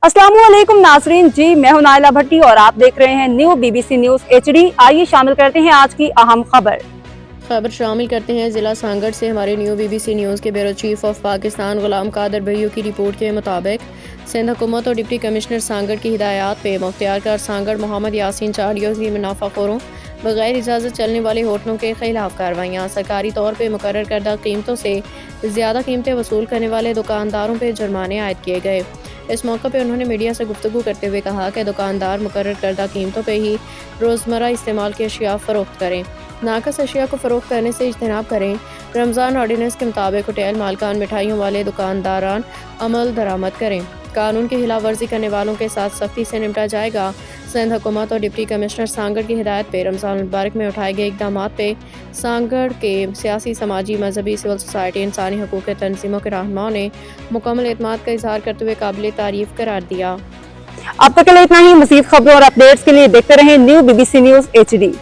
अस्सलाम वालेकुम नाजरीन जी, मैं हूं नाइला भट्टी और आप देख रहे हैं न्यू BBC न्यूज HD। आइए शामिल करते हैं आज की अहम खबर शामिल करते हैं जिला सांगड़ से हमारे न्यू BBC न्यूज़ के ब्यूरो चीफ ऑफ पाकिस्तान गुलाम कादर भैयू की रिपोर्ट के मुताबिक सिंध हुकूमत और डिप्टी कमिश्नर सांगड़ की हिदायत पे मुख्तियार कर सांगड़ मोहम्मद यासीन चाड़ियों की मुनाफाखोरों बगैर इजाज़त चलने वाले होटलों के खिलाफ कार्रवाइयाँ, सरकारी तौर पर मुकर्रर करदा कीमतों से ज़्यादा कीमतें वसूल करने वाले दुकानदारों पर जुर्माने आयद किए गए। इस मौके पर उन्होंने मीडिया से गुफ्तगू करते हुए कहा कि दुकानदार मुकर्रर करदा कीमतों पर ही रोज़मर्रा इस्तेमाल की अशिया फ़रोख्त करें, नाकस अशिया को फ़रोख्त करने से इज्तनाब करें। रमज़ान ऑर्डिनेंस के मुताबिक होटल मालकान मिठाइयों वाले दुकानदारान अमल दरामद करें, कानून की खिलाफ वर्जी करने वालों के साथ सख्ती से निपटा जाएगा। सिंध हुकूमत और डिप्टी कमिश्नर सांगड़ की हिदायत पे रमज़ान मुबारक में उठाए गए इक़दामात पे सांगड़ के सियासी, समाजी, मजहबी, सिविल सोसाइटी, इंसानी हकूक़ के तंजीमों के रहनुमाओं ने मुकम्मल एतमाद का इजहार करते हुए काबिल तारीफ़ करार दिया। अब तक के लिए इतना ही। मज़ीद खबरों और अपडेट्स के लिए देखते रहें न्यू BBC न्यूज HD।